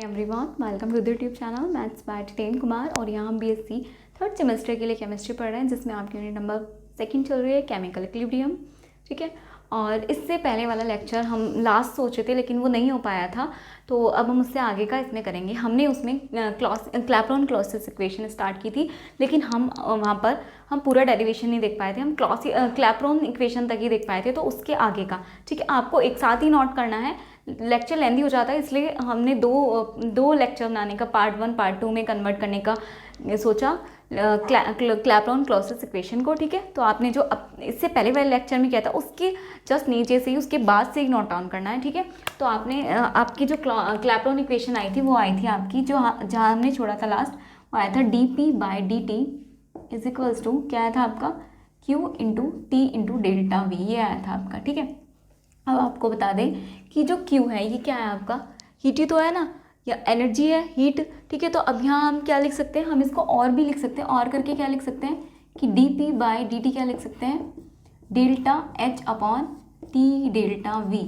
Everyone, welcome to the YouTube channel maths by ten Kumar. और यहाँ हम बीएससी थर्ड सेमेस्टर के लिए केमिस्ट्री पढ़ रहे हैं, जिसमें आपकी यूनिट नंबर सेकंड चल रही है केमिकल इक्विलिब्रियम। ठीक है, और इससे पहले वाला लेक्चर हम लास्ट सोचे थे लेकिन वो नहीं हो पाया था, तो अब हम उससे आगे का इसमें करेंगे। हमने उसमें क्लैपेरॉन क्लॉसियस इक्वेशन स्टार्ट की थी, लेकिन हम वहाँ पर हम पूरा डेरिवेशन नहीं देख पाए थे, हम क्लैपेरॉन इक्वेशन तक ही देख पाए थे, तो उसके आगे का ठीक है आपको एक साथ ही नोट करना है। लेक्चर लेंदी हो जाता है, इसलिए हमने दो लेक्चर बनाने का, पार्ट 1 पार्ट 2 में कन्वर्ट करने का सोचा क्लैपेरॉन क्लॉसियस इक्वेशन को। ठीक है, तो आपने जो इससे पहले वाले लेक्चर में किया था उसके जस्ट नीचे से ही, उसके बाद से ही नोट डाउन करना है। ठीक है, तो आपने आपकी जो क्लैपेरॉन इक्वेशन आई थी वो आई थी आपकी, जो जहाँ हमने छोड़ा था लास्ट, वो आया था dp/dt इज इक्वल्स टू क्या आया था आपका q into T into delta v, ये आया था आपका। ठीक है, अब आपको बता दें कि जो Q है ये क्या है आपका, हीट ही तो है ना, या एनर्जी है, हीट। ठीक है, तो अब यहाँ हम क्या लिख सकते हैं, हम इसको और भी लिख सकते हैं, और करके क्या लिख सकते हैं कि dp/dt क्या लिख सकते हैं, delta H upon T delta V।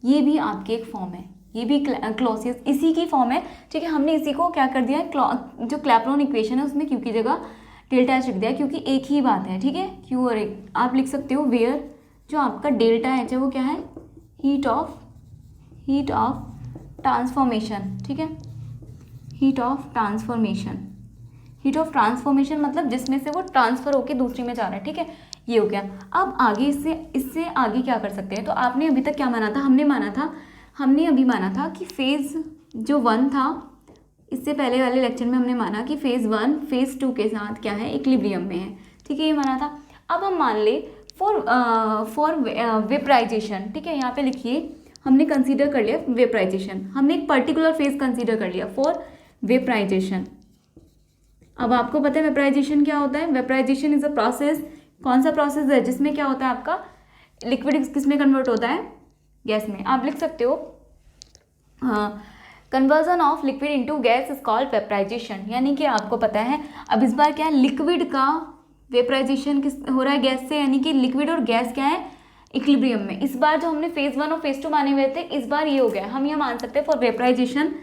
ये भी आपके एक फॉर्म है, ये भी क्लॉसियस इसी की फॉर्म है। ठीक है, हमने इसी को क्या कर दिया है, जो क्लैपेरॉन इक्वेशन है उसमें Q की जगह डेल्टा H लिख दिया, क्योंकि एक ही बात है। ठीक है, Q और एक आप लिख सकते हो वेयर जो आपका डेल्टा H है वो क्या है, हीट ऑफ ट्रांसफॉर्मेशन। ठीक है, हीट ऑफ ट्रांसफॉर्मेशन मतलब जिसमें से वो ट्रांसफर होके दूसरी में जा रहा है। ठीक है, ये हो गया। अब आगे इससे आगे क्या कर सकते हैं, तो आपने अभी तक क्या माना था, हमने अभी माना था कि फेज़ जो 1 था, इससे पहले वाले लेक्चर में हमने माना कि फेज़ 1 फेज़ 2 के साथ क्या है, इक्विलिब्रियम में है। ठीक है, ये माना था। अब हम मान ले फॉर वेपराइजेशन। ठीक है, यहाँ पे लिखिए, हमने कंसीडर कर लिया वेपराइजेशन, हमने एक पर्टिकुलर फेज कंसीडर कर लिया फॉर वेपराइजेशन। अब आपको पता है वेपराइजेशन क्या होता है, वेपराइजेशन इज अ प्रोसेस, कौन सा प्रोसेस है जिसमें क्या होता है आपका, लिक्विड किस में कन्वर्ट होता है, गैस में। आप लिख सकते हो conversion of liquid into gas is called vaporisation, यानी कि आपको पता है अब इस बार क्या है, लिक्विड का वेपराइजेशन किस हो रहा है, गैस से, यानी कि लिक्विड और गैस क्या है, इक्विलिब्रियम में। इस बार जो हमने फेज 1 और फेज 2 माने हुए थे, इस बार ये हो गया, हम ये मान सकते हैं फॉर वेपराइजेशन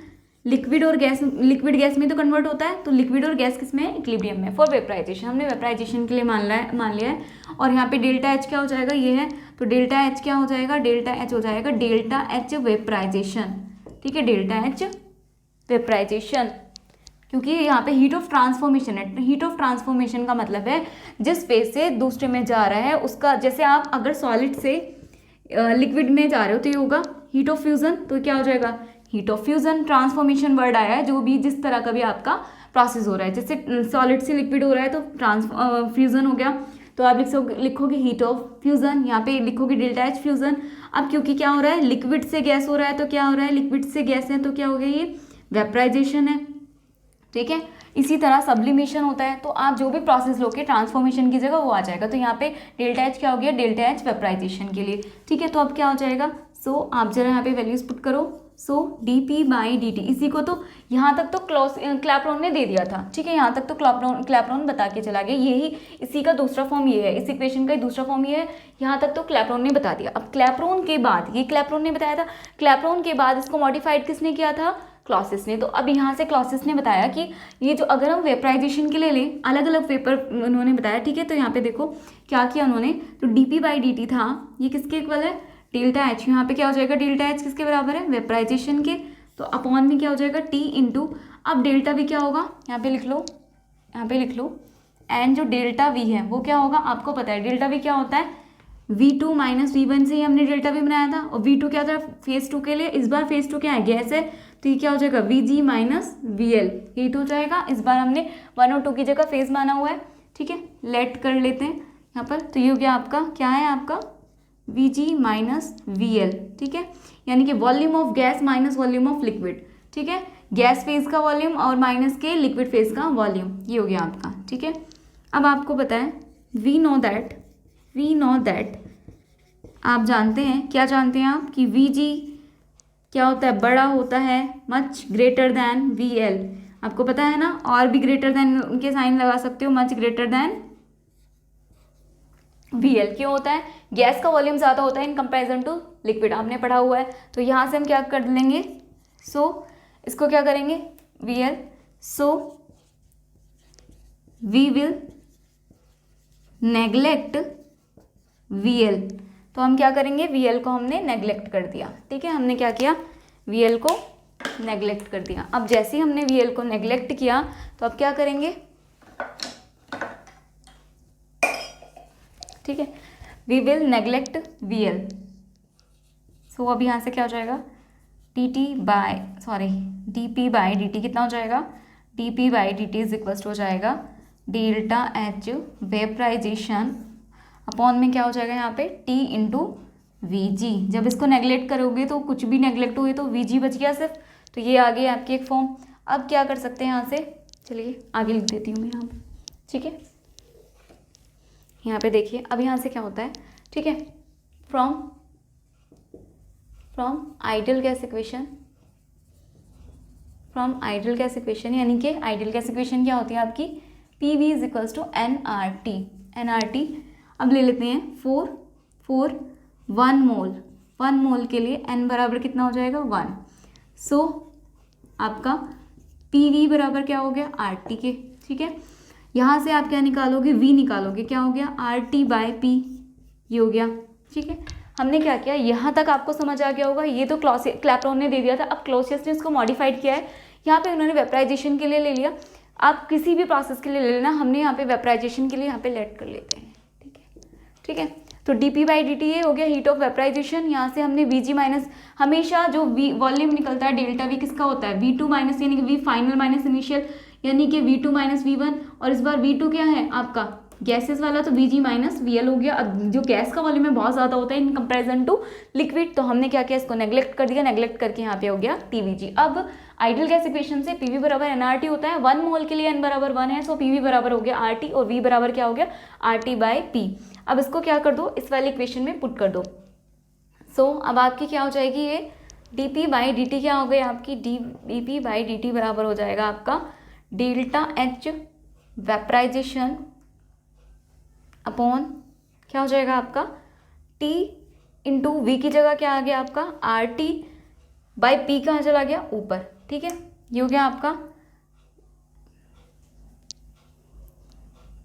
लिक्विड गैस में तो कन्वर्ट होता है, तो लिक्विड और गैस किस में है, इक्विलिब्रियम में। फॉर वेपराइजेशन हमने वेपराइजेशन के लिए मान लिया है, और यहाँ पे डेल्टा एच क्या हो जाएगा, ये है, तो डेल्टा एच क्या हो जाएगा, डेल्टा एच हो जाएगा डेल्टा एच वेपराइजेशन। ठीक है, डेल्टा एच वेपराइजेशन, क्योंकि यहाँ पे हीट ऑफ ट्रांसफॉर्मेशन है। हीट ऑफ ट्रांसफॉर्मेशन का मतलब है जिस फेज से दूसरे में जा रहा है उसका, जैसे आप अगर सॉलिड से लिक्विड में जा रहे हो तो ये होगा हीट ऑफ फ्यूजन, तो क्या हो जाएगा, heat of fusion. Transformation word आया है जो भी जिस तरह का भी आपका प्रोसेस हो रहा है, जैसे सॉलिड से लिक्विड हो रहा है तो फ्यूजन हो गया, तो आप लिखोगे हीट ऑफ फ्यूजन, यहाँ पे लिखोगे डेल्टा एच फ्यूजन। अब क्योंकि क्या हो रहा है, लिक्विड से गैस हो रहा है, तो क्या हो रहा है, लिक्विड से गैस है तो क्या हो गया, ये वेपराइजेशन है। ठीक है, इसी तरह सब्लिमेशन होता है, तो आप जो भी प्रोसेस लोगे ट्रांसफॉर्मेशन की जगह वो आ जाएगा, तो यहाँ पे डेल्टा एच क्या हो गया, डेल्टा एच वेपराइजेशन के लिए। ठीक है, तो अब क्या हो जाएगा, सो आप जरा यहाँ पे वैल्यूज पुट करो, सो dp/dt, इसी को तो यहाँ तक तो क्लैपेरॉन ने दे दिया था। ठीक है, यहाँ तक तो क्लैपेरॉन बता के चला गया, यही इसी का दूसरा फॉर्म ये है, इस इक्वेशन का दूसरा फॉर्म ये है, यहाँ तक तो क्लैपेरॉन ने बता दिया। अब क्लैपेरॉन के बाद, ये क्लैपेरॉन ने बताया था, क्लैपेरॉन के बाद इसको मॉडिफाइड किसने किया था, क्लॉसियस ने। तो अब यहाँ से क्लॉसियस ने बताया कि ये जो अगर हम वेपराइजेशन के लिए लें, अलग अलग वेपर उन्होंने बताया। ठीक है, तो यहाँ पे देखो क्या किया उन्होंने, तो dp/dt था, ये किसके इक्वल है, डेल्टा एच। यहाँ पे क्या हो जाएगा, डेल्टा एच किसके बराबर है, वेपराइजेशन के, तो अपॉन में क्या हो जाएगा, टी इंटू, अब डेल्टा भी क्या होगा, यहाँ पे लिख लो, एंड जो डेल्टा वी है वो क्या होगा, आपको पता है डेल्टा वी क्या होता है, V2 माइनस V1 से ही हमने डेल्टा वी बनाया था, और V2 क्या था फेज 2 के लिए, इस बार फेज 2 क्या है, गैस है, तो ये क्या हो जाएगा, Vg माइनस VL, हीट हो जाएगा। इस बार हमने 1 और 2 की जगह फेज माना हुआ है। ठीक है, लेट कर लेते हैं यहाँ पर, तो ये हो गया आपका, क्या है आपका Vg माइनस VL। ठीक है, यानी कि volume of gas minus volume of liquid. ठीक है, गैस फेज का वॉल्यूम और माइनस के लिक्विड फेज का वॉल्यूम, ये हो गया आपका। ठीक है, अब आपको पता है वी नो दैट आप जानते हैं, क्या जानते हैं आप, कि Vg क्या होता है, बड़ा होता है, मच ग्रेटर दैन VL। आपको पता है ना, और भी ग्रेटर दैन उनके साइन लगा सकते हो, मच ग्रेटर दैन VL। क्यों होता है, गैस का वॉल्यूम ज़्यादा होता है इन कंपैरिजन टू लिक्विड, आपने पढ़ा हुआ है। तो यहाँ से हम क्या कर लेंगे, सो इसको क्या करेंगे, V L, so we will neglect V L. तो हम क्या करेंगे, वी एल को हमने नेग्लेक्ट कर दिया, ठीक है, हमने क्या किया, वी एल को नेग्लेक्ट कर दिया। अब जैसे ही हमने वी एल को नेग्लेक्ट किया तो अब क्या करेंगे, ठीक है, we will neglect V L. So अब यहाँ से क्या हो जाएगा, d P by D t कितना हो जाएगा, d P by D T is equal to हो जाएगा डेल्टा एच वेपराइजेशन अपॉन में क्या हो जाएगा यहाँ पे टी इंटू वी जी। जब इसको नेग्लेक्ट करोगे तो कुछ भी नेग्लेक्ट हुए तो वी जी बच गया सिर्फ, तो ये आ गई आपकी एक फॉर्म। अब क्या कर सकते हैं यहाँ से, चलिए आगे लिख देती हूँ मैं यहाँ पे, ठीक है, यहाँ पे देखिए अब यहाँ से क्या होता है, ठीक है, from ideal gas equation, from ideal gas equation, यानी कि आइडियल गैस इक्वेशन क्या होती है आपकी, P V is equals to N R T. अब ले लेते हैं 4 1 मोल के लिए n बराबर कितना हो जाएगा 1। सो आपका पी वी बराबर क्या हो गया आर टी के, ठीक है, यहाँ से आप क्या निकालोगे, v निकालोगे, क्या हो गया आर टी बाई पी, ये हो गया, ठीक है। हमने क्या किया, यहाँ तक आपको समझ आ गया होगा, ये तो क्लैपेरॉन ने दे दिया था, अब क्लॉसियस ने इसको मॉडिफाइड किया है, यहाँ पे उन्होंने वेपराइजेशन के लिए ले लिया, आप किसी भी प्रोसेस के लिए ले लेना, हमने यहाँ पे वेपराइजेशन के लिए यहाँ पे लेट कर लेते हैं, ठीक है। तो D P by D T ये हो गया हीट ऑफ वेपराइजेशन, यहाँ से हमने वी जी माइनस, हमेशा जो वी वॉल्यूम निकलता है डेल्टा वी किसका होता है, वी टू माइनस, यानी कि वी फाइनल माइनस इनिशियल, यानी कि V two minus V one, और इस बार वी टू क्या है आपका गैसेस वाला, तो we ji minus V L हो गया। अब जो गैस का वॉल्यूम है बहुत ज़्यादा होता है इन कंपेरिजन टू लिक्विड, तो हमने क्या किया, इसको नेग्लेक्ट कर दिया, नेग्लेक्ट करके यहाँ पे हो गया टी वी जी। अब आइडियल गैस इक्वेशन से पी वी बराबर एन आर टी होता है, 1 मोल के लिए एन बराबर 1 है, सो पी वी बराबर हो गया आर टी और वी बराबर क्या हो गया आर टी बाई पी। अब इसको क्या कर दो, इस वाली इक्वेशन में पुट कर दो। सो अब आपकी क्या हो जाएगी, ये D P by D t क्या हो गई आपकी, D P by D T बराबर हो जाएगा आपका डेल्टा एच वेपराइजेशन अपॉन क्या हो जाएगा आपका टी इंटू वी की जगह क्या आ गया आपका आर टी बाई पी कहाँ चला गया ऊपर, ठीक है, ये हो गया आपका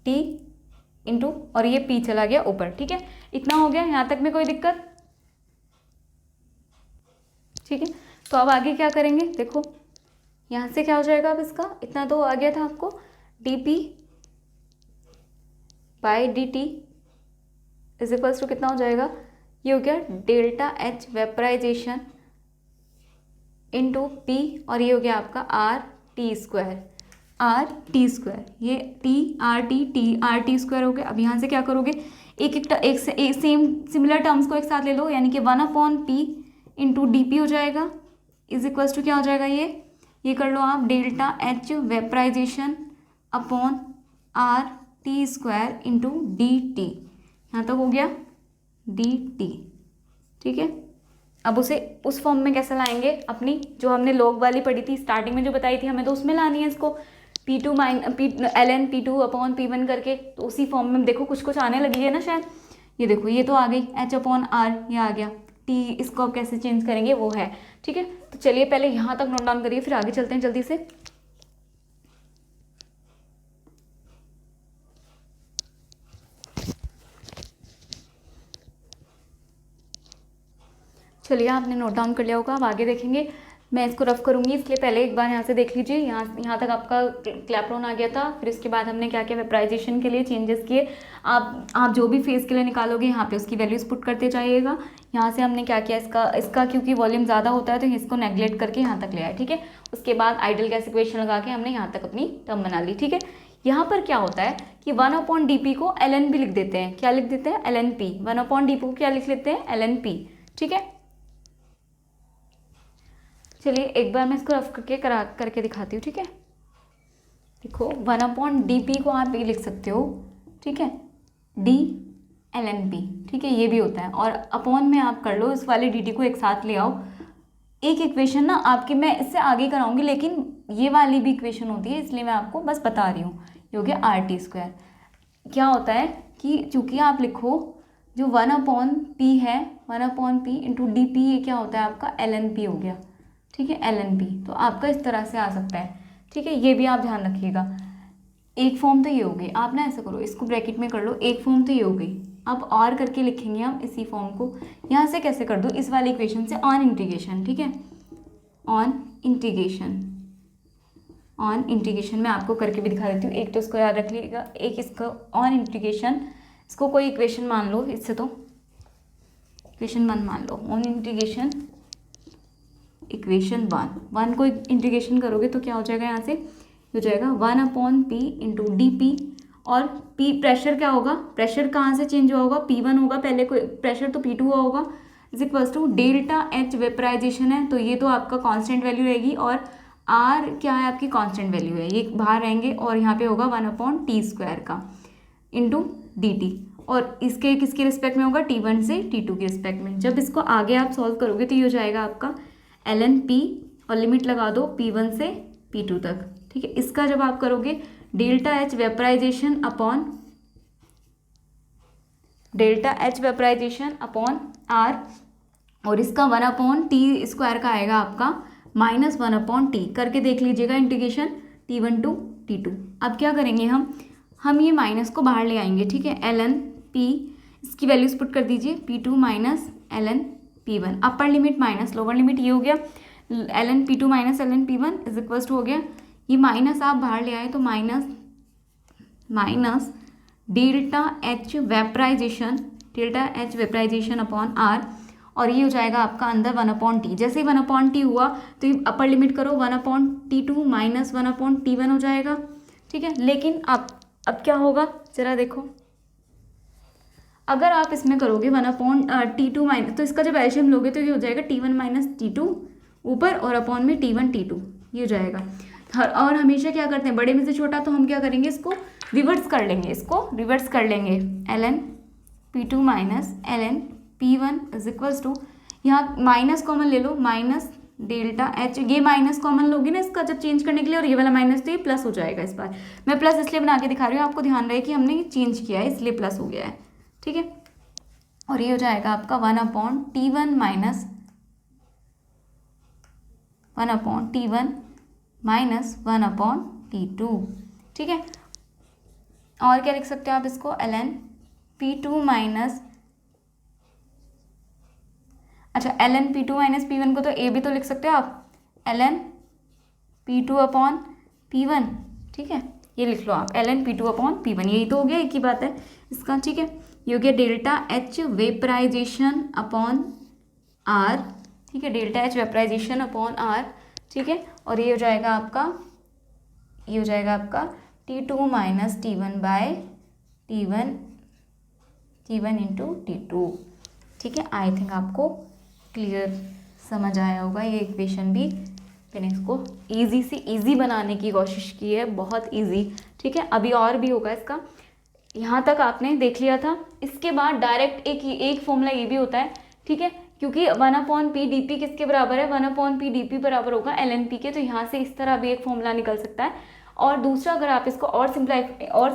टी इंटू और ये पी चला गया ऊपर, ठीक है, इतना हो गया, यहाँ तक में कोई दिक्कत, ठीक है। तो अब आगे क्या करेंगे, देखो यहाँ से क्या हो जाएगा, अब इसका इतना तो आ गया था आपको, D P by D T is equals to कितना हो जाएगा, ये हो गया delta H vaporisation into P और ये हो गया आपका आर टी स्क्वायर, ये टी आर टी स्क्वायर हो गया। अब यहाँ से क्या करोगे, एक सेम सिमिलर टर्म्स को एक साथ ले लो, यानी कि 1 upon P into D P हो जाएगा इज इक्वल्स टू क्या हो जाएगा, ये कर लो आप delta H vaporisation upon are T square into D T, यहाँ तक हो गया डी टी, ठीक है। अब उसे उस फॉर्म में कैसे लाएंगे, अपनी जो हमने लॉग वाली पढ़ी थी स्टार्टिंग में जो बताई थी हमें, तो उसमें लानी है इसको P2 L N P2 upon P1 करके, तो उसी फॉर्म में देखो कुछ आने लगी है ना शायद, ये देखो ये तो आ गई H अपॉन R, ये आ गया T, इसको अब कैसे चेंज करेंगे वो है, ठीक है। तो चलिए पहले यहाँ तक नोट डाउन करिए, फिर आगे चलते हैं जल्दी से। चलिए आपने नोट डाउन कर लिया होगा, अब आगे देखेंगे, मैं इसको रफ करूंगी, इसलिए पहले एक बार यहाँ से देख लीजिए, यहाँ तक आपका क्लैपेरॉन आ गया था, फिर इसके बाद हमने क्या किया, वेपराइजेशन के लिए चेंजेस किए। आप जो भी फेज के लिए निकालोगे यहाँ पे उसकी वैल्यूज पुट करते जाइएगा। यहाँ से हमने क्या किया, इसका क्योंकि वॉल्यूम ज़्यादा होता है तो इसको नेग्लेक्ट करके यहाँ तक ले आए, ठीक है। उसके बाद आइडियल गैस इक्वेशन लगा के हमने यहाँ तक अपनी टर्म बना ली, ठीक है। यहाँ पर क्या होता है कि 1 अपॉन डी पी को एल एन भी लिख देते हैं, क्या लिख देते हैं L N P, 1 upon D P को क्या लिख लेते हैं एल एन पी, ठीक है। चलिए एक बार मैं इसको रफ करके दिखाती हूँ, ठीक है। देखो 1 अपॉन डी पी को आप ये लिख सकते हो, ठीक है, डी एल एन पी, ठीक है, ये भी होता है, और अपॉन में आप कर लो इस वाले डी टी को एक साथ ले आओ। एक इक्वेशन ना आपकी मैं इससे आगे कराऊंगी, लेकिन ये वाली भी इक्वेशन होती है, इसलिए मैं आपको बस बता रही हूँ, ये हो गया आर टी स्क्वायर। क्या होता है कि चूँकि आप लिखो जो 1 अपॉन पी है, 1 upon P into D P, ये क्या होता है आपका एल एन पी हो गया, ठीक है, ln p। तो आपका इस तरह से आ सकता है, ठीक है, ये भी आप ध्यान रखिएगा। एक फॉर्म तो ये हो गई, आप ना ऐसा करो, इसको ब्रैकेट में कर लो, एक फॉर्म तो ये हो गई। अब और करके लिखेंगे हम इसी फॉर्म को, यहाँ से कैसे कर दो, इस वाले इक्वेशन से ऑन इंटीग्रेशन, ठीक है, ऑन इंटीग्रेशन। ऑन इंटीग्रेशन मैं आपको करके भी दिखा देती हूँ। एक तो इसको याद रख लीजिएगा, एक इसको ऑन इंटीग्रेशन, इसको कोई इक्वेशन मान लो, इससे तो इक्वेशन 1 मान लो, ऑन इंटीग्रेशन इक्वेशन 1 को इंटीग्रेशन करोगे तो क्या हो जाएगा, यहाँ से हो जाएगा 1/p इंटू डी, और p प्रेशर क्या होगा, प्रेशर कहाँ से चेंज हुआ होगा, P1 होगा पहले, कोई प्रेशर तो P2 हुआ होगा, is equals to delta H vaporisation है, तो ये तो आपका कांस्टेंट वैल्यू रहेगी, और R क्या है, आपकी कांस्टेंट वैल्यू है, ये बाहर रहेंगे, और यहाँ पे होगा 1/t² का इंटू dt, और इसके किसके रिस्पेक्ट में होगा, T1 से T2 के रिस्पेक्ट में। जब इसको आगे आप सॉल्व करोगे तो ये हो जाएगा आपका ln p, और लिमिट लगा दो P1 से P2 तक, ठीक है। इसका जब आप करोगे delta H vaporisation upon R, और इसका 1/t² का आएगा आपका -1/t, करके देख लीजिएगा इंटीग्रेशन T1 टू T2। अब क्या करेंगे हम ये माइनस को बाहर ले आएंगे, ठीक है, ln p, इसकी वैल्यूज पुट कर दीजिए, P2 minus ln P1, upper limit minus lower limit, ये हो गया ln P2 minus ln P1 is equals to हो गया, ये माइनस आप बाहर ले आए तो minus delta H vaporisation upon R, और ये हो जाएगा आपका अंदर 1/t। जैसे ही 1/t हुआ तो ये अपर लिमिट करो, 1/t2 माइनस 1/t1 हो जाएगा, ठीक है। लेकिन अब क्या होगा जरा देखो, अगर आप इसमें करोगे 1/t2 माइनस, तो इसका जब एल्शियम लोगे तो ये हो जाएगा T1 माइनस T2 ऊपर, और अपॉन में T1 T2, ये हो जाएगा। और हमेशा क्या करते हैं, बड़े में से छोटा, तो हम क्या करेंगे, इसको रिवर्स कर लेंगे, ln P2 minus ln P1 is equals to, यहाँ माइनस कॉमन ले लो, माइनस डेल्टा H, ये माइनस कॉमन लोगे ना इसका जब चेंज करने के लिए, और ये वाला माइनस, तो ये प्लस हो जाएगा। इस बार मैं प्लस इसलिए बना के दिखा रही हूँ, आपको ध्यान रहे कि हमने चेंज किया है इसलिए प्लस हो गया है, ठीक है। और ये हो जाएगा आपका 1/t1 माइनस 1/t2, ठीक है। और क्या लिख सकते हो आप इसको, ln P2 माइनस, अच्छा ln P2 माइनस P1 को तो a भी तो लिख सकते हो आप, ln P2 अपॉन P1, ठीक है, ये लिख लो आप ln P2 अपॉन P1, यही तो हो गया, एक ही बात है इसका, ठीक है। ये हो गया delta H vaporisation upon R, ठीक है, delta H vaporisation upon R, ठीक है। और ये हो जाएगा आपका T2 minus T1 bye T1 into T2, ठीक है। आई थिंक आपको क्लियर समझ आया होगा ये इक्वेशन भी, मैंने इसको इजी से इजी बनाने की कोशिश की है, बहुत इजी, ठीक है। अभी और भी होगा इसका, यहाँ तक आपने देख लिया था। इसके बाद डायरेक्ट एक फॉर्मूला ये भी होता है, ठीक है, क्योंकि 1/p dp किसके बराबर है, 1/p dp बराबर होगा ln p के, तो यहाँ से इस तरह भी एक फॉर्मूला निकल सकता है। और दूसरा अगर आप इसको और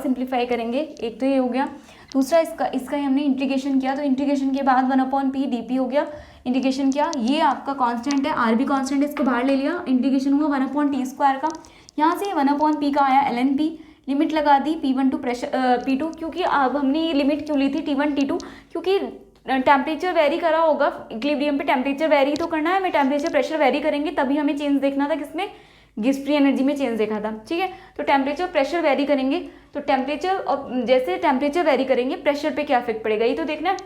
सिंप्लीफाई करेंगे, एक तो ये हो गया, दूसरा इसका ही हमने इंटीग्रेशन किया, तो इंटीग्रेशन के बाद 1/p dp हो गया, इंटीग्रेशन किया, ये आपका कांस्टेंट है, r भी कांस्टेंट है, इसको बाहर ले लिया, इंटीग्रेशन हुआ 1/t² का, यहाँ से 1/p का आया ln p, लिमिट लगा दी P1 टू P2, क्योंकि अब हमने ये लिमिट क्यों ली थी T1 T2, क्योंकि टेम्परेचर वेरी करा होगा, इक्विलिब्रियम पे टेम्परेचर वेरी तो करना है हमें, टेम्परेचर प्रेशर वेरी करेंगे तभी हमें चेंज देखना था, किसमें, गैस फ्री एनर्जी में चेंज देखा था, ठीक है। तो टेम्परेचर प्रेशर वेरी करेंगे, तो टेम्परेचर और जैसे टेम्परेचर वेरी करेंगे प्रेशर पे क्या इफेक्ट पड़ेगा, ये तो देखना है।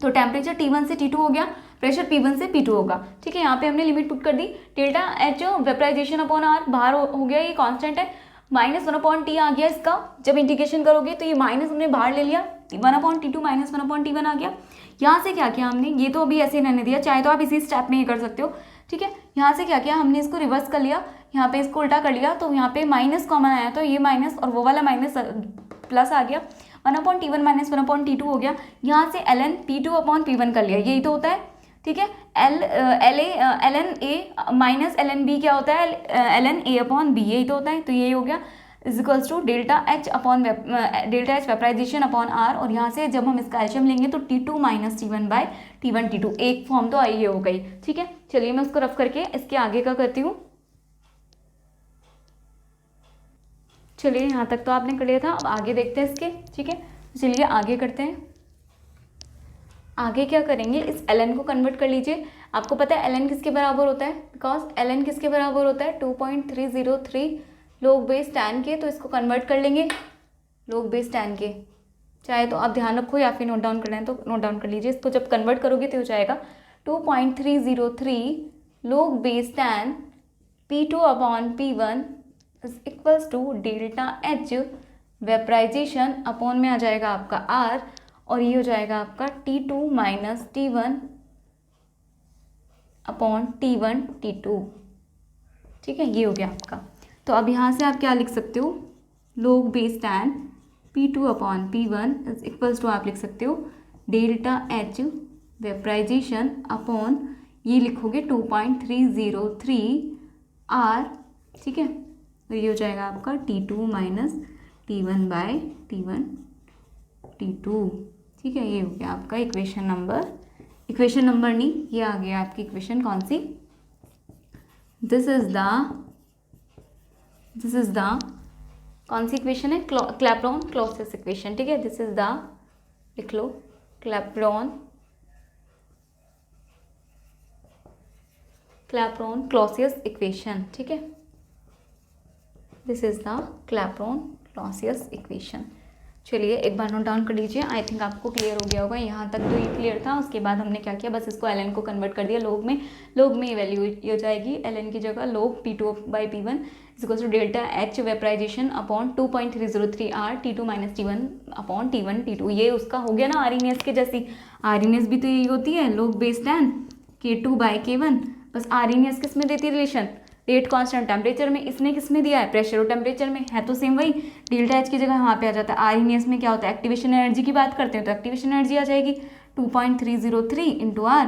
तो टेम्परेचर T1 से T2 हो गया, प्रेशर P1 से P2 होगा, ठीक है। यहाँ पे हमने लिमिट पुट कर दी, delta H vaporisation upon R बाहर हो गया, ये कांस्टेंट है, -1/t आ गया इसका, जब इंटीग्रेशन करोगे तो ये माइनस हमने बाहर ले लिया, 1/t2 माइनस 1/t1 आ गया। यहाँ से क्या किया हमने, ये तो अभी ऐसे रहने दिया, चाहे तो आप इसी स्टेप में ये कर सकते हो, ठीक है। यहाँ से क्या किया हमने, इसको रिवर्स कर लिया, यहाँ पे इसको उल्टा कर लिया, तो यहाँ पे माइनस कॉमन आया, तो ये माइनस और वो वाला माइनस प्लस आ गया, 1/t1 माइनस 1/t2 हो गया। यहाँ से ln P2 अपॉन P1 कर लिया, यही तो होता है, ठीक है। ln a minus ln b क्या होता है, ln a अपॉन b, यही तो होता है, तो यही हो गया, is equals to delta H vaporisation upon R, और यहाँ से जब हम इसका एल्शियम लेंगे तो T2 minus T1 bye T1 T2, एक फॉर्म तो आई हो गई, ठीक है। चलिए मैं उसको रफ करके इसके आगे का करती हूँ। चलिए यहाँ तक तो आपने कर लिया था, अब आगे देखते हैं इसके, ठीक है। चलिए आगे करते हैं। आगे क्या करेंगे, इस ln को कन्वर्ट कर लीजिए। आपको पता है ln किसके बराबर होता है, बिकॉज ln किसके बराबर होता है 2.303 log बेस 10 के, तो इसको कन्वर्ट कर लेंगे log बेस 10 के। चाहे तो आप ध्यान रखो या फिर नोट डाउन करना है तो नोट डाउन कर लीजिए। इसको जब कन्वर्ट करोगे तो हो जाएगा 2.303 log base 10 P2/P1 is equals to delta H vaporisation upon में आ जाएगा आपका R, और ये हो जाएगा आपका T2 minus T1 upon T1 T2, ठीक है। ये हो गया आपका। तो अब यहाँ से आप क्या लिख सकते हो, log base 10 P2/P1 is equals to आप लिख सकते हो डेल्टा H वेपराइजेशन अपॉन ये लिखोगे 2.303 R, ठीक है। तो ये हो जाएगा आपका T2 minus T1 bye T1 T2, ठीक है। ये हो गया आपका इक्वेशन नंबर नहीं, ये आ गया आपकी इक्वेशन कौन सी, दिस इज द कौन सी इक्वेशन है, क्लैपेरॉन क्लॉसियस इक्वेशन, ठीक है। दिस इज द, लिख लो, क्लैपेरॉन क्लॉसियस इक्वेशन, ठीक है। This is the Clapeyron Clausius equation. चलिए एक बार नोट डाउन कर लीजिए। आई थिंक आपको क्लियर हो गया होगा, यहाँ तक तो ये क्लियर था। उसके बाद हमने क्या किया, बस इसको ln को कन्वर्ट कर दिया log में ये वैल्यू ये हो जाएगी ln की जगह log P2/P1 is equal to delta H vaporisation upon 2.303 R T2 minus T1 upon T1 T2। ये उसका हो गया ना आरइनियस के जैसी। आरइनियस भी तो यही होती है, log बेस 10 K2/K1, बस आरइनियस किस में देती है रिलेशन, रेट कांस्टेंट टेम्परेचर में। इसने किस में दिया है, प्रेशर और टेम्परेचर में, है तो सेम वही। डेल्टा एच की जगह वहाँ पे आ जाता है। आरइनियस में क्या होता है, एक्टिवेशन एनर्जी की बात करते हैं तो एक्टिवेशन एनर्जी आ जाएगी 2.303 इंटू आर।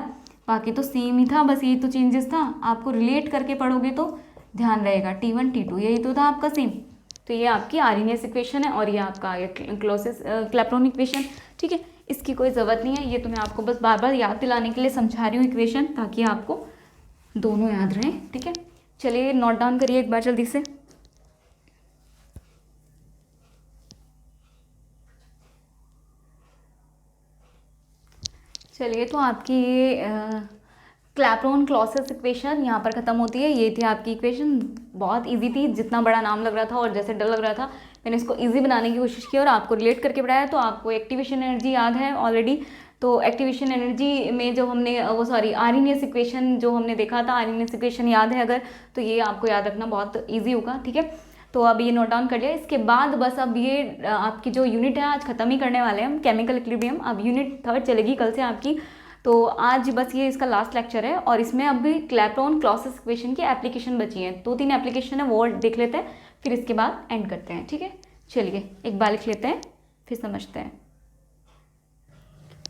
बाकी तो सेम ही था, बस यही तो चेंजेस था। आपको रिलेट करके पढ़ोगे तो ध्यान रहेगा, T1 T2 यही तो था आपका सेम। तो ये आपकी आरइनियस इक्वेशन है और ये आपका क्लैपेरॉन इक्वेशन, ठीक है। इसकी कोई ज़रूरत नहीं है, ये तो मैं आपको बस बार बार याद दिलाने के लिए समझा रही हूँ इक्वेशन, ताकि आपको दोनों याद रहें, ठीक है। चलिए नोट डाउन करिए एक बार जल्दी से। चलिए तो आपकी ये क्लैपेरॉन क्लॉसियस इक्वेशन यहाँ पर ख़त्म होती है। ये थी आपकी इक्वेशन, बहुत इजी थी, जितना बड़ा नाम लग रहा था और जैसे डर लग रहा था, मैंने इसको इजी बनाने की कोशिश की और आपको रिलेट करके पढ़ाया। तो आपको एक्टिवेशन एनर्जी याद है ऑलरेडी। तो एक्टिवेशन एनर्जी में जो हमने आरइनियस इक्वेशन जो हमने देखा था, आरइनियस इक्वेशन याद है अगर, तो ये आपको याद रखना बहुत ईजी होगा, ठीक है। तो अब ये नोट डाउन कर लिया। इसके बाद बस अब ये आपकी जो यूनिट है आज ख़त्म ही करने वाले हैं हम, केमिकल इक्विलिब्रियम। अब यूनिट 3 चलेगी कल से आपकी। तो आज बस ये इसका लास्ट लेक्चर है और इसमें अभी क्लैपेरॉन क्लॉसियस इक्वेशन की एप्लीकेशन बची है। 2-3 एप्लीकेशन है, वो देख लेते हैं, फिर इसके बाद एंड करते हैं, ठीक है। चलिए एक बार लिख लेते हैं, फिर समझते हैं।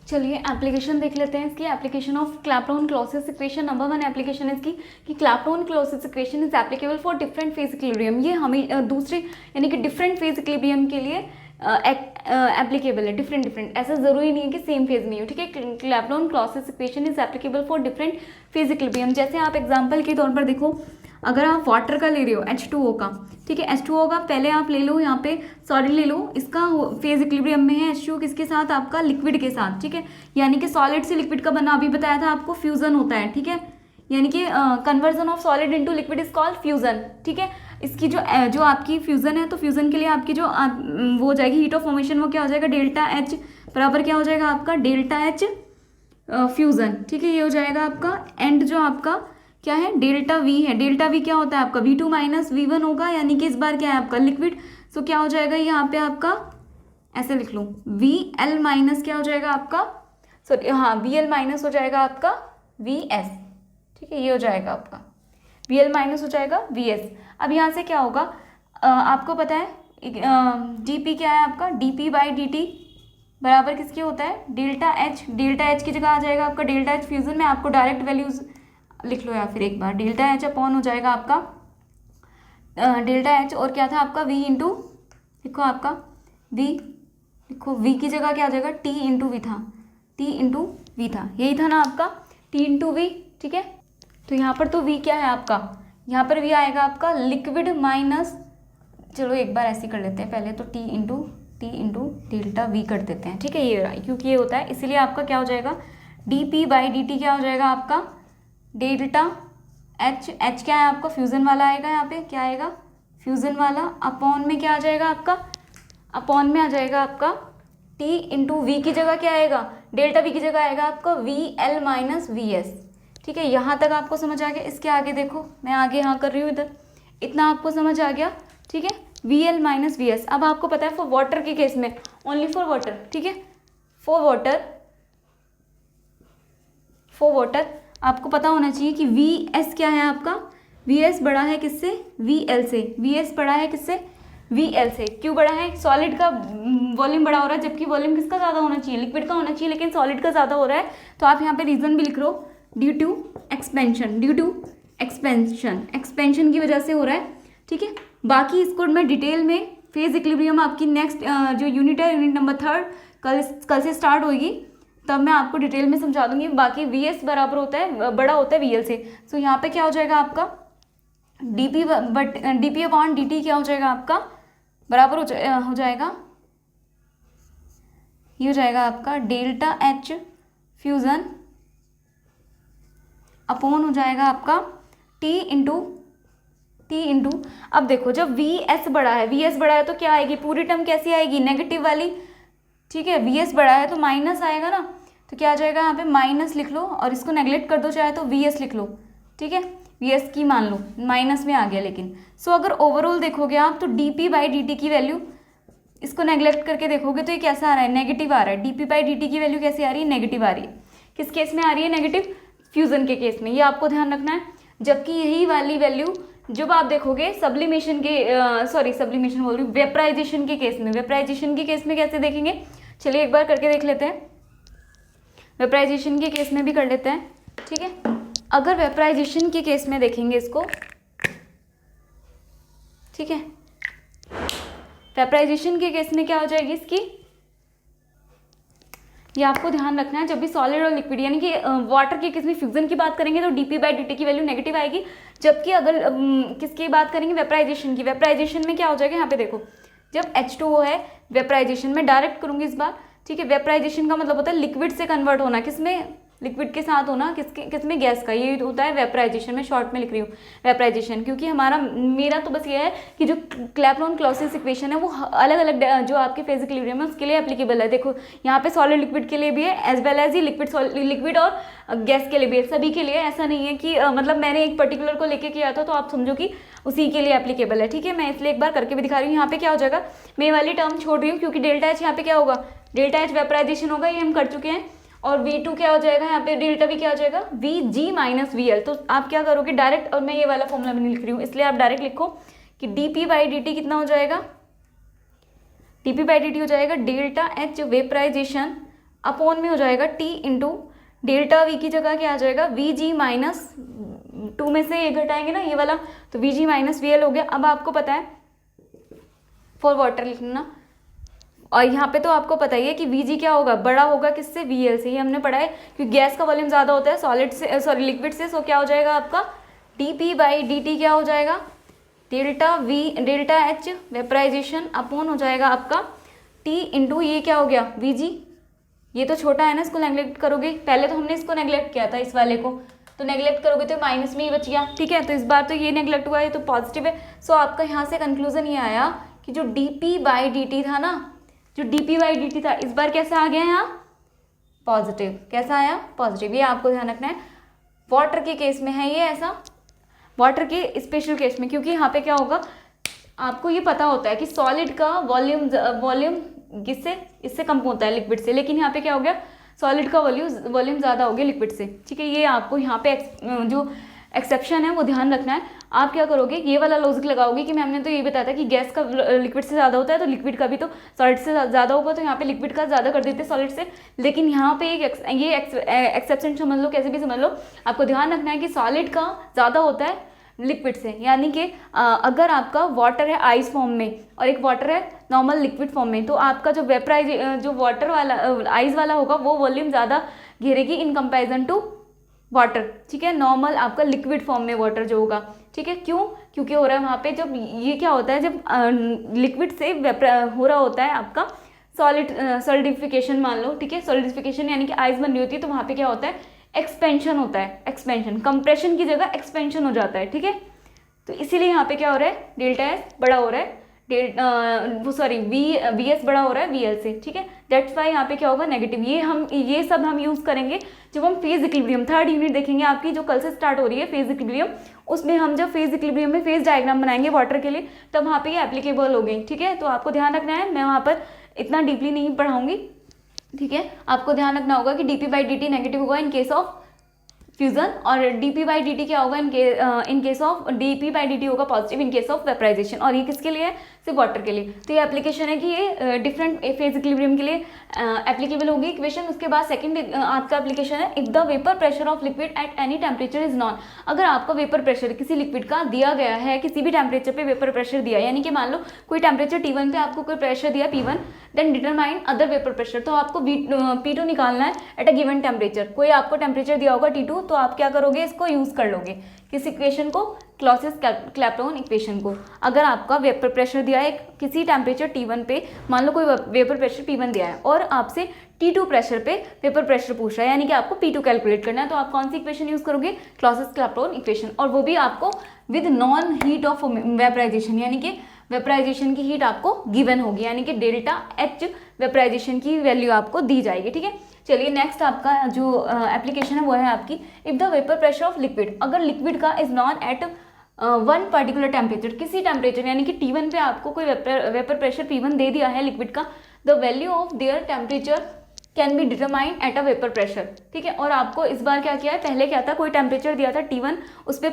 चलिए एप्लीकेशन देख लेते हैं इसकी। Application of Clapeyron Clausius equation, number 1 application इसकी कि Clapeyron Clausius equation is applicable for different phase equilibrium. ये हमें दूसरे यानी कि डिफरेंट फेज इक्विलिब्रियम के लिए एप्लीकेबल है, डिफरेंट। ऐसा जरूरी नहीं है कि सेम फेज में हो, ठीक है। Clapeyron Clausius equation is applicable for different phase equilibrium. जैसे आप एग्जांपल के तौर पर देखो, अगर आप वाटर का ले रहे हो H2O का, ठीक है, H2O का पहले आप ले लो, यहाँ पे सॉलिड ले लो, इसका फेज इक्विलिब्रियम में है H2O किसके साथ, आपका लिक्विड के साथ, ठीक है। यानी कि सॉलिड से लिक्विड का बनना अभी बताया था आपको, फ्यूजन होता है, ठीक है। यानी कि conversion of solid into liquid is called fusion, ठीक है। इसकी जो आपकी फ्यूजन है, तो फ्यूजन के लिए आपकी जो वो हो जाएगी हीट ऑफ फॉर्मेशन, वो क्या हो जाएगा, डेल्टा H बराबर क्या हो जाएगा आपका, डेल्टा H फ्यूजन, ठीक है। ये हो जाएगा आपका एंड जो आपका क्या है, डेल्टा V है। डेल्टा V क्या होता है आपका, V2 माइनस V1 होगा, यानी कि इस बार क्या है आपका लिक्विड। सो क्या हो जाएगा यहाँ पे आपका, ऐसे लिख लो, VL माइनस क्या हो जाएगा आपका, सॉरी हाँ, VL माइनस हो जाएगा आपका VS, ठीक है। ये हो जाएगा आपका VL माइनस हो जाएगा VS। अब यहाँ से क्या होगा, आपको पता है DP क्या है आपका, DP/dt बराबर किसके होता है, डेल्टा H। डेल्टा H की जगह आ जाएगा आपका डेल्टा H फ्यूजन में। आपको डायरेक्ट वैल्यूज लिख लो या फिर एक बार, डेल्टा H अपॉन हो जाएगा आपका डेल्टा H और क्या था आपका V इंटू, लिखो आपका V, लिखो V की जगह क्या आ जाएगा, T इंटू V था, T इंटू V था, यही था ना आपका T इंटू V, ठीक है। तो यहाँ पर तो v क्या है आपका, यहाँ पर v आएगा आपका लिक्विड माइनस, चलो एक बार ऐसे कर लेते हैं पहले तो t इंटू डेल्टा v कर देते हैं, ठीक है। ये क्योंकि ये होता है इसीलिए आपका क्या हो जाएगा, dp/dt क्या हो जाएगा आपका डेल्टा h क्या है आपका फ्यूज़न वाला आएगा, यहाँ पे क्या आएगा फ्यूज़न वाला, अपॉन में क्या आ जाएगा आपका, अपॉन में आ जाएगा आपका t इंटू वी की जगह क्या आएगा, डेल्टा v की जगह आएगा आपका VL माइनस VS, ठीक है। यहाँ तक आपको समझ आ गया। इसके आगे देखो मैं आगे यहाँ कर रही हूँ, इधर इतना आपको समझ आ गया, ठीक है। VL minus VS। अब आपको पता है फॉर वाटर के केस में, ओनली फॉर वाटर, ठीक है, फॉर वाटर आपको पता होना चाहिए कि VS क्या है आपका, VS बड़ा है किससे, VL से, VS बड़ा है किससे, VL से। क्यों बड़ा है, सॉलिड का वॉल्यूम बड़ा हो रहा है, जबकि वॉल्यूम किसका ज़्यादा होना चाहिए, लिक्विड का होना चाहिए, लेकिन सॉलिड का ज़्यादा हो रहा है। तो आप यहाँ पे रीज़न भी लिख लो, ड्यू टू एक्सपेंशन की वजह से हो रहा है, ठीक है। बाकी इसको मैं डिटेल में फेज इक्विलिब्रियम आपकी नेक्स्ट जो यूनिट है, यूनिट नंबर 3 कल से स्टार्ट होगी, तब मैं आपको डिटेल में समझा दूंगी। बाकी VS बराबर होता है, बड़ा होता है VL से। सो यहाँ पे क्या हो जाएगा आपका dp/dt क्या हो जाएगा आपका, बराबर हो जाएगा, ये हो जाएगा आपका डेल्टा H फ्यूज़न अपॉन हो जाएगा आपका T इंटू अब देखो जब VS बड़ा है तो क्या आएगी, पूरी टर्म कैसी आएगी, नेगेटिव वाली, ठीक है। VS बड़ा है तो माइनस आएगा ना, तो क्या आ जाएगा यहाँ पे माइनस लिख लो, और इसको नेगलेक्ट कर दो चाहे तो VS लिख लो, ठीक है। VS की मान लो माइनस में आ गया, लेकिन सो अगर ओवरऑल देखोगे आप तो dp/dt की वैल्यू, इसको नेगलेक्ट करके देखोगे तो ये कैसा आ रहा है, नेगेटिव आ रहा है। dp/dt की वैल्यू कैसी आ रही है, नेगेटिव आ रही है। किस केस में आ रही है, नेगेटिव, फ्यूज़न के केस में, ये आपको ध्यान रखना है। जबकि यही वाली वैल्यू जब आप देखोगे सब्लिमेशन बोल रही हूँ, वेपराइजेशन के केस में कैसे देखेंगे, चलिए एक बार करके देख लेते हैं। वेपराइजेशन के केस में भी कर लेते हैं, ठीक है। अगर वेपराइजेशन के केस में देखेंगे इसको, ठीक है, वेपराइजेशन के केस में क्या हो जाएगी इसकी, ये आपको ध्यान रखना है। जब भी सॉलिड और लिक्विड यानी कि वाटर के केस में फ्यूजन की बात करेंगे तो dp/dt की वैल्यू नेगेटिव आएगी। जबकि अगर किसकी बात करेंगे, वेपराइजेशन की, वेपराइजेशन में क्या हो जाएगा, यहाँ पे देखो जब H2O है, वेपराइजेशन में डायरेक्ट करूंगी इस बार, ठीक है। वेपराइजेशन का मतलब होता है लिक्विड से कन्वर्ट होना, किसमें, लिक्विड के साथ होना, किसमें, गैस का, ये होता है वेपराइजेशन। में शॉर्ट में लिख रही हूँ वेपराइजेशन, क्योंकि मेरा तो बस ये है कि जो क्लैपेरॉन-क्लॉसियस इक्वेशन है वो अलग अलग जो आपके फेज इक्विलिब्रियम है उसके लिए एप्लीकेबल है। देखो यहाँ पे सॉलिड लिक्विड के लिए भी है, एज वेल एज ही लिक्विड और गैस के लिए भी है, सभी के लिए। ऐसा नहीं है कि मतलब मैंने एक पर्टिकुलर को लेके किया था तो आप समझो कि उसी के लिए एप्लीकेबल है, ठीक है। मैं इसलिए एक बार करके भी दिखा रही हूँ। यहाँ पे क्या हो जाएगा, मैं वाली टर्म छोड़ रही हूँ क्योंकि डेल्टा H यहाँ पे क्या होगा, डेल्टा H वेपराइजेशन होगा, ये हम कर चुके हैं। और V2 क्या हो जाएगा, यहाँ पे डेल्टा V क्या हो जाएगा, VG माइनस VL। तो आप क्या करोगे डायरेक्ट, और मैं ये वाला फॉर्मूला भी नहीं लिख रही हूँ इसलिए आप डायरेक्ट लिखो कि dp/dt कितना हो जाएगा, dp/dt हो जाएगा डेल्टा H वेपराइजेशन अपॉन में हो जाएगा T इंटू डेल्टा V की जगह क्या आ जाएगा, VG माइनस 2 में से ये घटाएंगे ना ये वाला, तो VG माइनस VL हो गया। अब आपको पता है फॉर वाटर लिखना, और यहाँ पे तो आपको पता ही है कि Vg क्या होगा, बड़ा होगा किससे, VL से। ये हमने पढ़ा है क्योंकि गैस का वॉल्यूम ज़्यादा होता है सॉलिड से, लिक्विड से। सो क्या हो जाएगा आपका dp/dt क्या हो जाएगा, डेल्टा H वेपराइजेशन अपॉन हो जाएगा आपका T इंटू ये क्या हो गया Vg। ये तो छोटा है ना, इसको नेगलेक्ट करोगे, पहले तो हमने इसको नेगलेक्ट किया था, इस वाले को तो नेगलेक्ट करोगे तो माइनस में ही बच गया, ठीक है। तो इस बार तो ये नेगलेक्ट हुआ, ये तो पॉजिटिव है। सो आपका यहाँ से कंक्लूजन ये आया कि जो dp/dt था ना, जो dp/dt था, इस बार कैसा आ गया यहाँ, पॉजिटिव। कैसा आया, पॉजिटिव। ये आपको ध्यान रखना है। वाटर के केस में है ये ऐसा, वाटर के स्पेशल केस में, क्योंकि यहाँ पे क्या होगा, आपको ये पता होता है कि सॉलिड का वॉल्यूम किससे, इससे कम होता है लिक्विड से, लेकिन यहाँ पे क्या हो गया, सॉलिड का वॉल्यूम ज़्यादा हो गया लिक्विड से, ठीक है। ये आपको यहाँ पे जो एक्सेप्शन है वो ध्यान रखना है। आप क्या करोगे, ये वाला लॉजिक लगाओगे कि मैम ने तो ये बताया था कि गैस का लिक्विड से ज़्यादा होता है तो लिक्विड का भी तो सॉलिड से ज़्यादा होगा, तो यहाँ पे लिक्विड का ज़्यादा कर देते सॉलिड से। लेकिन यहाँ पे ये एक्सेप्शन समझ लो, कैसे भी समझ लो, आपको ध्यान रखना है कि सॉलिड का ज़्यादा होता है लिक्विड से। यानी कि अगर आपका वाटर है आइस फॉर्म में और एक वाटर है नॉर्मल लिक्विड फॉर्म में, तो आपका जो वाटर वाला आइस वाला होगा वो वॉल्यूम ज़्यादा घेरेगी इन कंपैरिजन टू वाटर, ठीक है, नॉर्मल आपका लिक्विड फॉर्म में वाटर जो होगा, ठीक है, क्यों, क्योंकि हो रहा है वहाँ पे जब ये क्या होता है, जब लिक्विड से हो रहा होता है आपका सॉलिडिफिकेशन मान लो, ठीक है, सॉलिडिफिकेशन यानी कि आइस बन रही होती है, तो वहाँ पे क्या होता है, एक्सपेंशन होता है, एक्सपेंशन, कंप्रेशन की जगह एक्सपेंशन हो जाता है, ठीक है। तो इसीलिए यहाँ पे क्या हो रहा है, डेल्टा एस बड़ा हो रहा है, वी एस बड़ा हो रहा है वी एल से, ठीक है। दैट्स वाई यहाँ पे क्या होगा, नेगेटिव। ये सब हम यूज़ करेंगे जब हम फेज इक्विलिब्रियम थर्ड यूनिट देखेंगे आपकी, जो कल से स्टार्ट हो रही है फेज इक्विलिब्रियम, उसमें हम जब फेज इक्विलिब्रियम में फेज डायग्राम बनाएंगे वाटर के लिए, तब वहाँ पे ये एप्लीकेबल हो गई, ठीक है। तो आपको ध्यान रखना है, मैं वहाँ पर इतना डीपली नहीं पढ़ाऊंगी, ठीक है। आपको ध्यान रखना होगा कि dp by D t negative होगा इन केस ऑफ फ्यूजन, और डीपी बाई डी टी क्या होगा in case of, dp by D t होगा positive in case of vaporization. और ये किसके लिए है, सिर्फ वाटर के लिए। तो ये एप्लीकेशन है कि ये डिफरेंट फेज इक्विलिब्रियम के लिए एप्लीकेबल होगी इक्वेशन। उसके बाद सेकंड आपका एप्लीकेशन है, if the vapour pressure of liquid at any temperature is non. अगर आपका वेपर प्रेशर किसी लिक्विड का दिया गया है, किसी भी टेम्परेचर पे वेपर प्रेशर दिया, यानी कि मान लो कोई टेम्परेचर T1 पे आपको कोई प्रेशर दिया P1, then determine other vapour pressure, तो आपको P2 निकालना है एट अ गिवन टेम्परेचर। कोई आपको टेम्परेचर दिया होगा T2, तो आप क्या करोगे, इसको यूज कर लोगे किस इक्वेशन को, क्लॉसियस-क्लैपेरॉन इक्वेशन को। अगर आपका वेपर प्रेशर दिया है किसी टेम्परेचर T1 पे, मान लो कोई वेपर प्रेशर P1 दिया है और आपसे T2 प्रेशर पे वेपर प्रेशर पूछ रहा है, यानी कि आपको P2 कैलकुलेट करना है, तो आप कौन सी इक्वेशन यूज करोगे, क्लॉसियस-क्लैपेरॉन इक्वेशन, और वो भी आपको with known heat of vaporisation, यानी कि वेपराइजेशन की हीट आपको गिवन होगी, यानी कि डेल्टा एच वेपराइजेशन की वैल्यू आपको दी जाएगी, ठीक है। चलिए नेक्स्ट आपका जो एप्लीकेशन है वो है आपकी, if the vapour pressure of liquid, अगर लिक्विड का is known at one particular temperature, किसी टेम्परेचर यानी कि T1 पे आपको कोई वेपर प्रेशर P1 दे दिया है लिक्विड का, the value of their temperature can be determined at a vapour pressure, ठीक है। और आपको इस बार क्या किया है, पहले क्या था, कोई टेम्परेचर दिया था T1, उस पर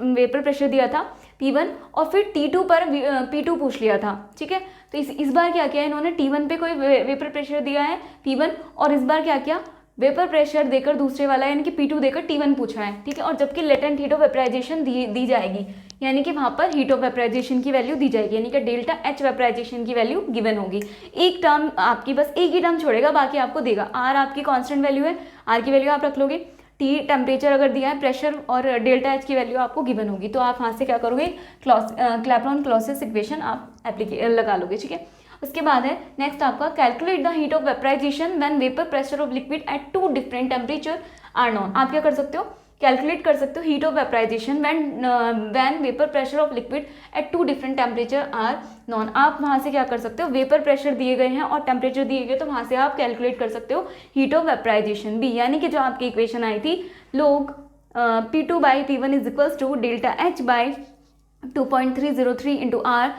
वेपर प्रेशर दिया था P1, और फिर T2 पर P2 पूछ लिया था, ठीक है। तो इस बार क्या किया इन्होंने, T1 पे कोई वेपर प्रेशर दिया है P1, और इस बार क्या किया, वेपर प्रेशर देकर दूसरे वाला यानी कि P2 देकर T1 पूछा है, ठीक है। और जबकि लेटेंट हीट ऑफ वेपराइजेशन दी जाएगी, यानी कि वहाँ पर हीट ऑफ वेपराइजेशन की वैल्यू दी जाएगी, यानी कि डेल्टा एच वेपराइजेशन की वैल्यू गिवन होगी। एक टर्म आपकी, बस एक ही टर्म छोड़ेगा, बाकी आपको देगा। आर आपकी कांस्टेंट वैल्यू है, आर की वैल्यू आप रख लोगे, टी टेम्परेचर अगर दिया है, प्रेशर और डेल्टा एच की वैल्यू आपको गिवन होगी, तो आप वहाँ से क्या करोगे, क्लैपेरॉन-क्लॉसियस इक्वेशन आप लगा लोगे, ठीक है। उसके बाद है नेक्स्ट आपका, calculate the heat of vaporisation when vapour pressure of liquid at two different temperature are known. आप क्या कर सकते हो, कैलकुलेट कर सकते हो heat of vaporisation when vapour pressure of liquid at two different temperature are known. आप वहाँ से क्या कर सकते हो, वेपर प्रेशर दिए गए हैं और टेम्परेचर दिए गए, तो वहाँ से आप कैलकुलेट कर सकते हो हीट ऑफ वेपराइजेशन भी, यानी कि जो आपकी इक्वेशन आई थी, log P2 by P1 is equals to delta H by 2.303 into R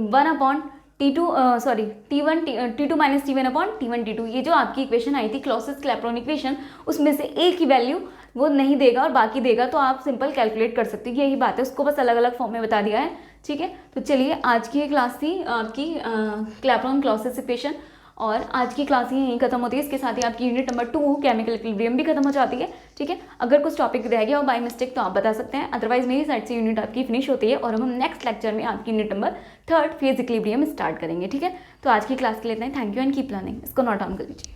1 upon T2 minus T1 upon T1 T2। ये जो आपकी इक्वेशन आई थी क्लॉसियस-क्लैपेरॉन इक्वेशन, उसमें से एक की वैल्यू वो नहीं देगा और बाकी देगा, तो आप सिंपल कैलकुलेट कर सकते हो, यही बात है, उसको बस अलग अलग फॉर्म में बता दिया है, ठीक है। तो चलिए आज की ये क्लास थी आपकी क्लैपेरॉन क्लॉसियस इक्वेशन, और आज की क्लास ही यहीं खत्म होती है। इसके साथ ही आपकी यूनिट नंबर 2 केमिकल इक्विलिब्रियम भी खत्म हो जाती है, ठीक है। अगर कुछ टॉपिक रह गया हो बाय मिस्टेक तो आप बता सकते हैं, अदरवाइज मेरी साइड से यूनिट आपकी फिनिश होती है, और हम नेक्स्ट लेक्चर में आपकी unit number 3 phase equilibrium start करेंगे, ठीक है। तो आज की क्लास के लिए इतना ही, thank you and keep learning. इसको नोट डाउन कर लीजिए।